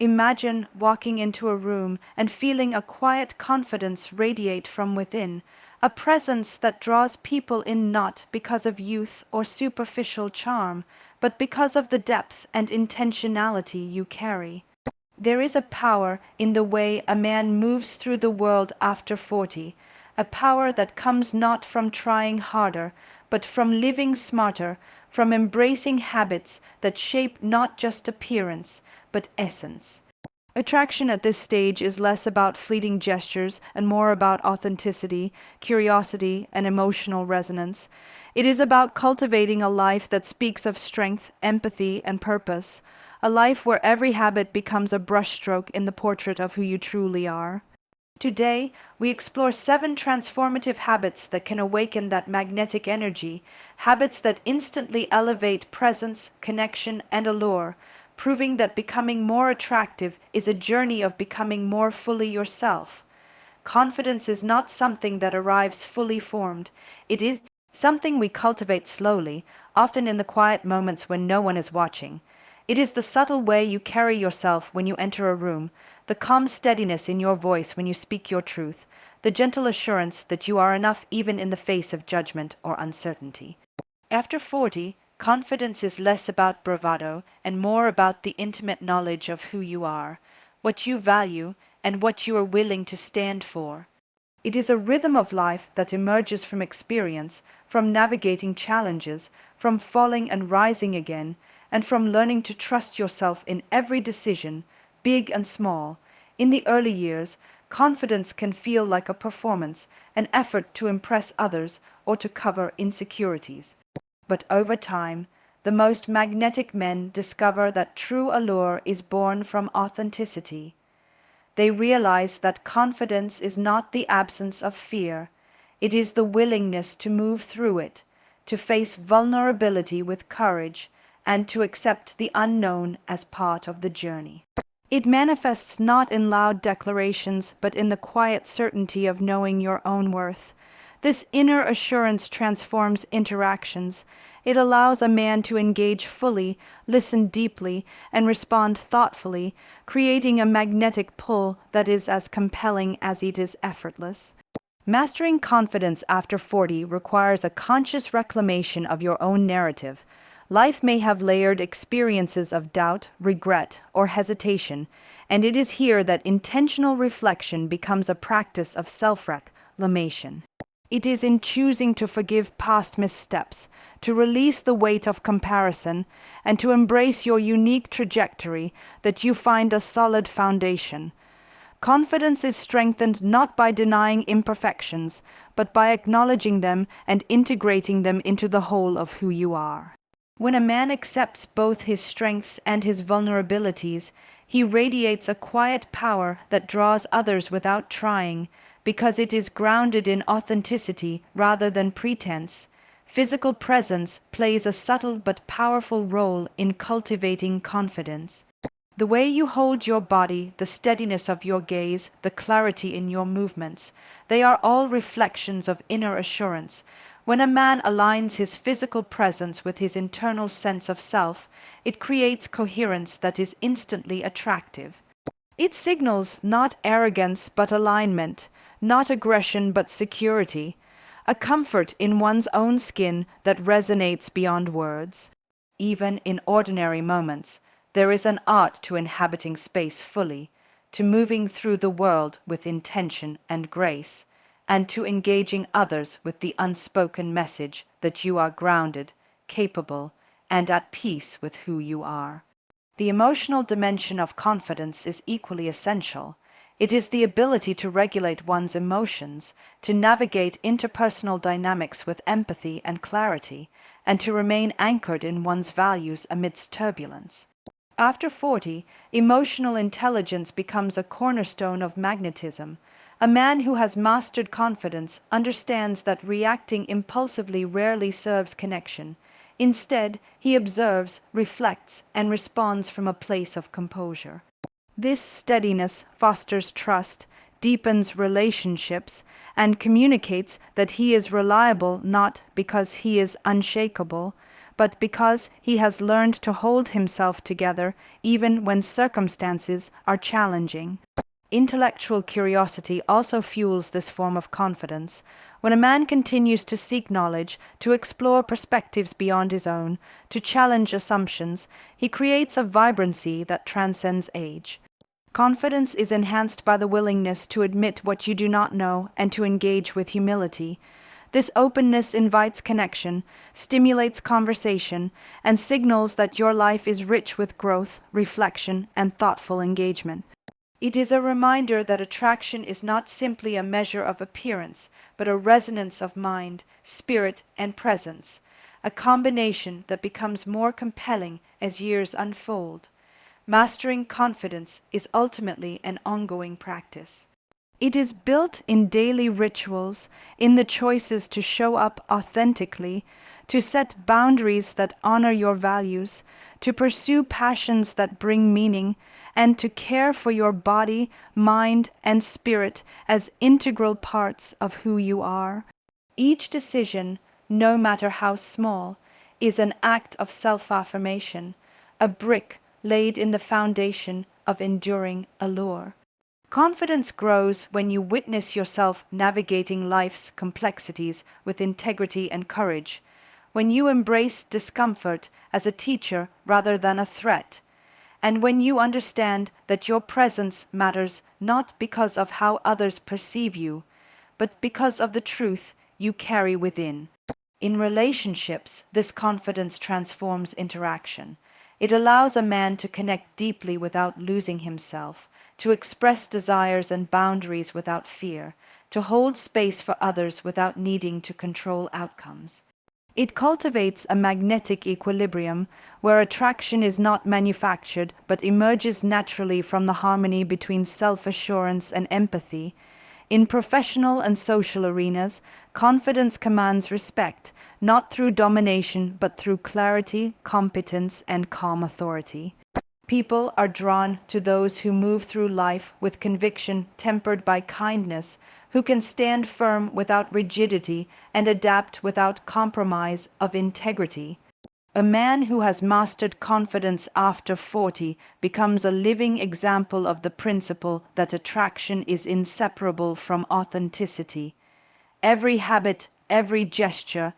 Imagine walking into a room and feeling a quiet confidence radiate from within, a presence that draws people in not because of youth or superficial charm, but because of the depth and intentionality you carry. There is a power in the way a man moves through the world after 40, a power that comes not from trying harder, but from living smarter, from embracing habits that shape not just appearance, but essence. Attraction at this stage is less about fleeting gestures and more about authenticity, curiosity, and emotional resonance. It is about cultivating a life that speaks of strength, empathy, and purpose, a life where every habit becomes a brushstroke in the portrait of who you truly are. Today, we explore 7 transformative habits that can awaken that magnetic energy, habits that instantly elevate presence, connection, and allure, proving that becoming more attractive is a journey of becoming more fully yourself. Confidence is not something that arrives fully formed. It is something we cultivate slowly, often in the quiet moments when no one is watching. It is the subtle way you carry yourself when you enter a room, the calm steadiness in your voice when you speak your truth, the gentle assurance that you are enough even in the face of judgment or uncertainty. After 40, confidence is less about bravado and more about the intimate knowledge of who you are, what you value, and what you are willing to stand for. It is a rhythm of life that emerges from experience, from navigating challenges, from falling and rising again, and from learning to trust yourself in every decision, big and small. In the early years, confidence can feel like a performance, an effort to impress others or to cover insecurities. But over time, the most magnetic men discover that true allure is born from authenticity. They realize that confidence is not the absence of fear, it is the willingness to move through it, to face vulnerability with courage, and to accept the unknown as part of the journey. It manifests not in loud declarations, but in the quiet certainty of knowing your own worth. This inner assurance transforms interactions. It allows a man to engage fully, listen deeply, and respond thoughtfully, creating a magnetic pull that is as compelling as it is effortless. Mastering confidence after 40 requires a conscious reclamation of your own narrative. Life may have layered experiences of doubt, regret, or hesitation, and it is here that intentional reflection becomes a practice of self-reclamation. It is in choosing to forgive past missteps, to release the weight of comparison, and to embrace your unique trajectory that you find a solid foundation. Confidence is strengthened not by denying imperfections, but by acknowledging them and integrating them into the whole of who you are. When a man accepts both his strengths and his vulnerabilities, he radiates a quiet power that draws others without trying, because it is grounded in authenticity rather than pretense. Physical presence plays a subtle but powerful role in cultivating confidence. The way you hold your body, the steadiness of your gaze, the clarity in your movements, they are all reflections of inner assurance. When a man aligns his physical presence with his internal sense of self, it creates coherence that is instantly attractive. It signals not arrogance but alignment, not aggression but security, a comfort in one's own skin that resonates beyond words. Even in ordinary moments, there is an art to inhabiting space fully, to moving through the world with intention and grace, and to engaging others with the unspoken message that you are grounded, capable, and at peace with who you are. The emotional dimension of confidence is equally essential. It is the ability to regulate one's emotions, to navigate interpersonal dynamics with empathy and clarity, and to remain anchored in one's values amidst turbulence. After 40, emotional intelligence becomes a cornerstone of magnetism. A man who has mastered confidence understands that reacting impulsively rarely serves connection. Instead, he observes, reflects, and responds from a place of composure. This steadiness fosters trust, deepens relationships, and communicates that he is reliable not because he is unshakable, but because he has learned to hold himself together even when circumstances are challenging. Intellectual curiosity also fuels this form of confidence. When a man continues to seek knowledge, to explore perspectives beyond his own, to challenge assumptions, he creates a vibrancy that transcends age. Confidence is enhanced by the willingness to admit what you do not know and to engage with humility. This openness invites connection, stimulates conversation, and signals that your life is rich with growth, reflection, and thoughtful engagement. It is a reminder that attraction is not simply a measure of appearance, but a resonance of mind, spirit, and presence, a combination that becomes more compelling as years unfold. Mastering confidence is ultimately an ongoing practice. It is built in daily rituals, in the choices to show up authentically, to set boundaries that honor your values, to pursue passions that bring meaning, and to care for your body, mind, and spirit as integral parts of who you are. Each decision, no matter how small, is an act of self-affirmation, a brick laid in the foundation of enduring allure. Confidence grows when you witness yourself navigating life's complexities with integrity and courage, when you embrace discomfort as a teacher rather than a threat, and when you understand that your presence matters not because of how others perceive you, but because of the truth you carry within. In relationships, this confidence transforms interaction. It allows a man to connect deeply without losing himself, to express desires and boundaries without fear, to hold space for others without needing to control outcomes. It cultivates a magnetic equilibrium where attraction is not manufactured but emerges naturally from the harmony between self-assurance and empathy. In professional and social arenas, confidence commands respect, not through domination but through clarity, competence, and calm authority. People are drawn to those who move through life with conviction tempered by kindness, who can stand firm without rigidity and adapt without compromise of integrity. A man who has mastered confidence after 40 becomes a living example of the principle that attraction is inseparable from authenticity. Every habit, every gesture,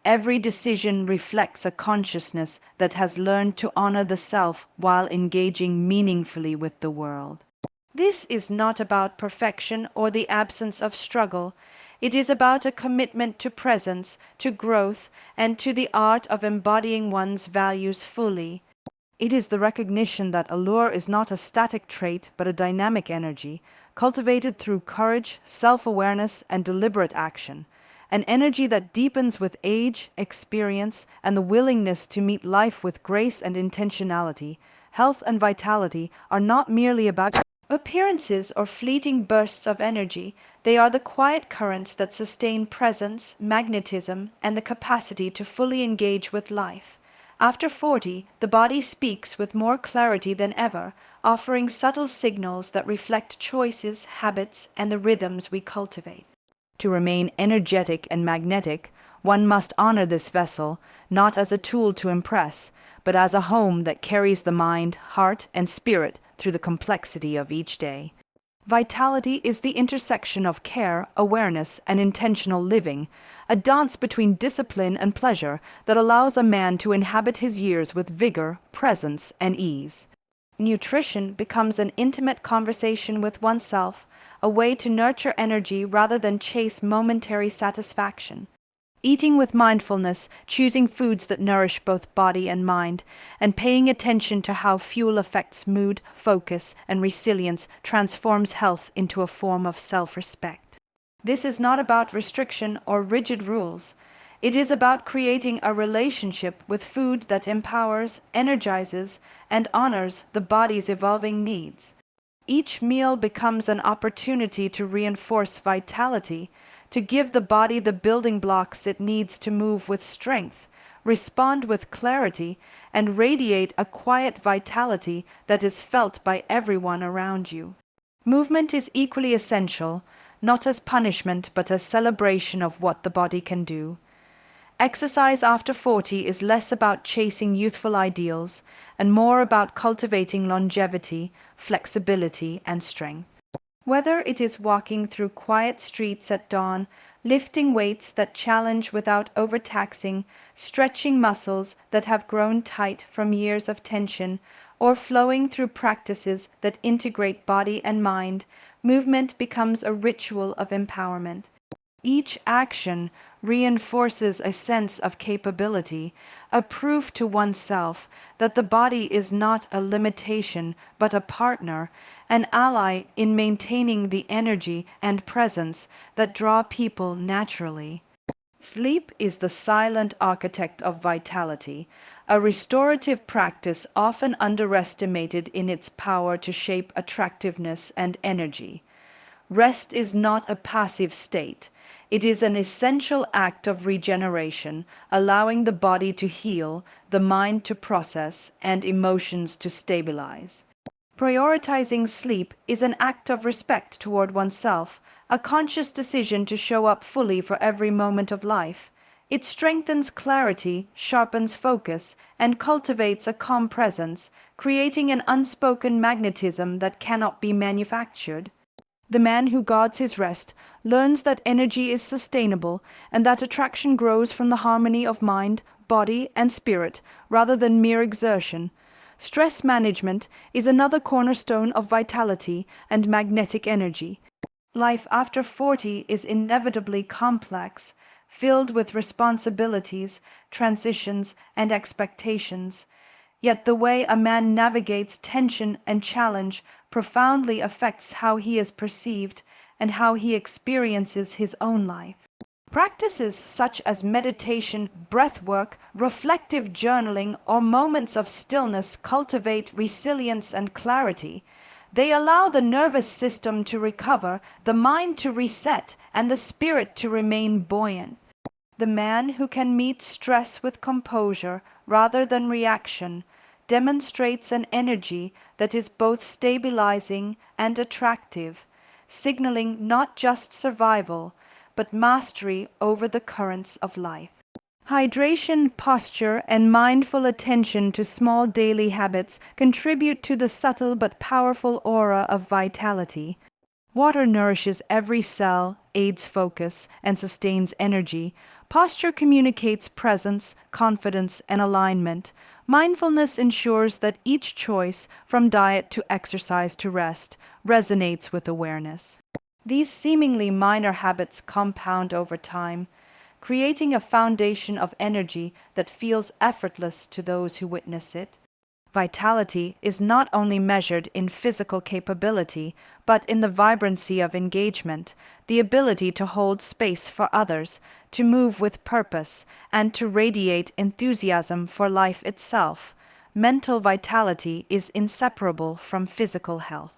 every decision reflects a consciousness that has learned to honor the self while engaging meaningfully with the world. This is not about perfection or the absence of struggle. It is about a commitment to presence, to growth, and to the art of embodying one's values fully. It is the recognition that allure is not a static trait but a dynamic energy, cultivated through courage, self-awareness, and deliberate action. An energy that deepens with age, experience, and the willingness to meet life with grace and intentionality. Health and vitality are not merely about appearances or fleeting bursts of energy. They are the quiet currents that sustain presence, magnetism, and the capacity to fully engage with life. After 40, the body speaks with more clarity than ever, offering subtle signals that reflect choices, habits, and the rhythms we cultivate. To remain energetic and magnetic, one must honor this vessel, not as a tool to impress, but as a home that carries the mind, heart, and spirit through the complexity of each day. Vitality is the intersection of care, awareness, and intentional living, a dance between discipline and pleasure that allows a man to inhabit his years with vigor, presence, and ease. Nutrition becomes an intimate conversation with oneself, a way to nurture energy rather than chase momentary satisfaction. Eating with mindfulness, choosing foods that nourish both body and mind, and paying attention to how fuel affects mood, focus, and resilience transforms health into a form of self-respect. This is not about restriction or rigid rules. It is about creating a relationship with food that empowers, energizes, and honors the body's evolving needs. Each meal becomes an opportunity to reinforce vitality, to give the body the building blocks it needs to move with strength, respond with clarity, and radiate a quiet vitality that is felt by everyone around you. Movement is equally essential, not as punishment but as celebration of what the body can do. Exercise after 40 is less about chasing youthful ideals and more about cultivating longevity, flexibility, and strength. Whether it is walking through quiet streets at dawn, lifting weights that challenge without overtaxing, stretching muscles that have grown tight from years of tension, or flowing through practices that integrate body and mind, movement becomes a ritual of empowerment. Each action reinforces a sense of capability, a proof to oneself that the body is not a limitation but a partner, an ally in maintaining the energy and presence that draw people naturally. Sleep is the silent architect of vitality, a restorative practice often underestimated in its power to shape attractiveness and energy. Rest is not a passive state. It is an essential act of regeneration, allowing the body to heal, the mind to process, and emotions to stabilize. Prioritizing sleep is an act of respect toward oneself, a conscious decision to show up fully for every moment of life. It strengthens clarity, sharpens focus, and cultivates a calm presence, creating an unspoken magnetism that cannot be manufactured. The man who guards his rest learns that energy is sustainable and that attraction grows from the harmony of mind, body, and spirit rather than mere exertion. Stress management is another cornerstone of vitality and magnetic energy. Life after 40 is inevitably complex, filled with responsibilities, transitions, and expectations. Yet the way a man navigates tension and challenge profoundly affects how he is perceived and how he experiences his own life. Practices such as meditation, breathwork, reflective journaling, or moments of stillness cultivate resilience and clarity. They allow the nervous system to recover, the mind to reset, and the spirit to remain buoyant. The man who can meet stress with composure rather than reaction demonstrates an energy that is both stabilizing and attractive, signaling not just survival, but mastery over the currents of life. Hydration, posture, and mindful attention to small daily habits contribute to the subtle but powerful aura of vitality. Water nourishes every cell, aids focus, and sustains energy. Posture communicates presence, confidence, and alignment. Mindfulness ensures that each choice, from diet to exercise to rest, resonates with awareness. These seemingly minor habits compound over time, creating a foundation of energy that feels effortless to those who witness it. Vitality is not only measured in physical capability, but in the vibrancy of engagement, the ability to hold space for others, to move with purpose, and to radiate enthusiasm for life itself. Mental vitality is inseparable from physical health.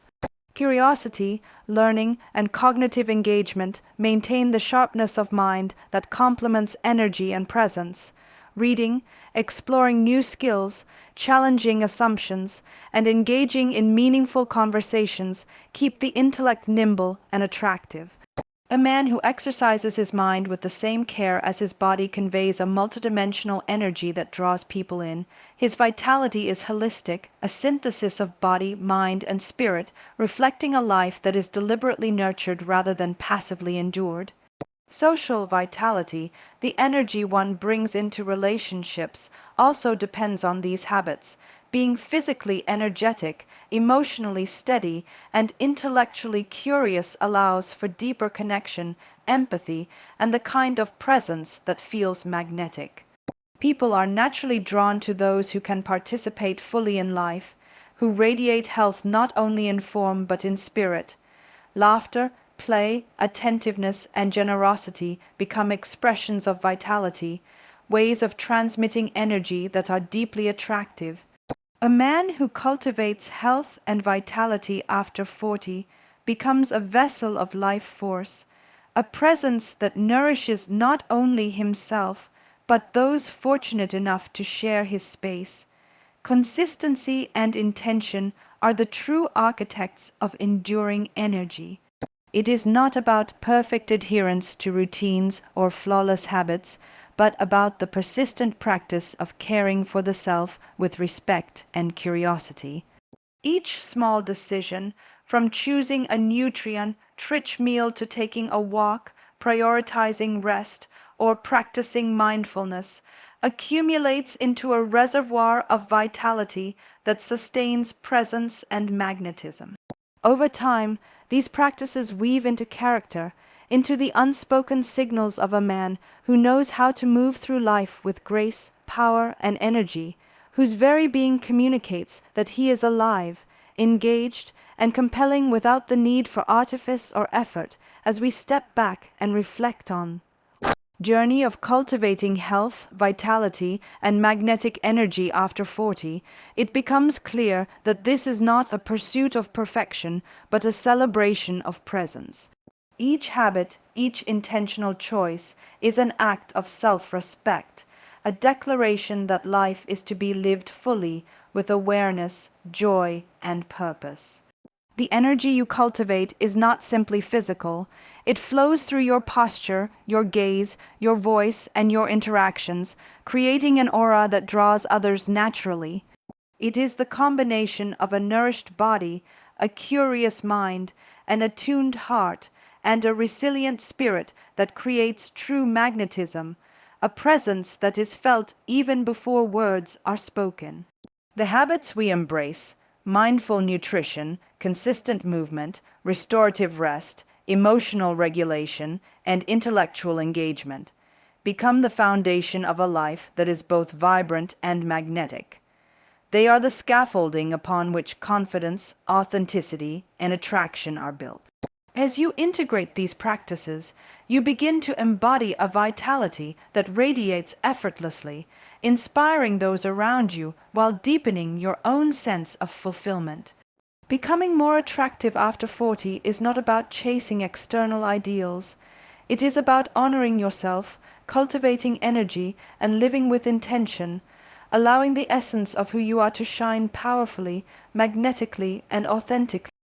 Curiosity, learning, and cognitive engagement maintain the sharpness of mind that complements energy and presence. Reading, exploring new skills, challenging assumptions, and engaging in meaningful conversations keep the intellect nimble and attractive. A man who exercises his mind with the same care as his body conveys a multidimensional energy that draws people in. His vitality is holistic, a synthesis of body, mind, and spirit, reflecting a life that is deliberately nurtured rather than passively endured. Social vitality, the energy one brings into relationships, also depends on these habits. Being physically energetic, emotionally steady, and intellectually curious allows for deeper connection, empathy, and the kind of presence that feels magnetic. People are naturally drawn to those who can participate fully in life, who radiate health not only in form but in spirit. Laughter, play, attentiveness, and generosity become expressions of vitality, ways of transmitting energy that are deeply attractive. A man who cultivates health and vitality after 40 becomes a vessel of life force, a presence that nourishes not only himself, but those fortunate enough to share his space. Consistency and intention are the true architects of enduring energy. It is not about perfect adherence to routines or flawless habits, but about the persistent practice of caring for the self with respect and curiosity. Each small decision, from choosing a nutrient-rich meal to taking a walk, prioritizing rest, or practicing mindfulness, accumulates into a reservoir of vitality that sustains presence and magnetism. Over time, these practices weave into character, into the unspoken signals of a man who knows how to move through life with grace, power, and energy, whose very being communicates that he is alive, engaged, and compelling without the need for artifice or effort as we step back and reflect on journey of cultivating health, vitality, and magnetic energy after 40, it becomes clear that this is not a pursuit of perfection, but a celebration of presence. Each habit, each intentional choice is an act of self-respect, a declaration that life is to be lived fully with awareness, joy, and purpose. The energy you cultivate is not simply physical. It flows through your posture, your gaze, your voice, and your interactions, creating an aura that draws others naturally. It is the combination of a nourished body, a curious mind, an attuned heart, and a resilient spirit that creates true magnetism, a presence that is felt even before words are spoken. The habits we embrace, mindful nutrition, consistent movement, restorative rest, emotional regulation, and intellectual engagement, become the foundation of a life that is both vibrant and magnetic. They are the scaffolding upon which confidence, authenticity, and attraction are built. As you integrate these practices, you begin to embody a vitality that radiates effortlessly, inspiring those around you while deepening your own sense of fulfillment. Becoming more attractive after 40 is not about chasing external ideals. It is about honoring yourself, cultivating energy, and living with intention, allowing the essence of who you are to shine powerfully, magnetically, and authentically.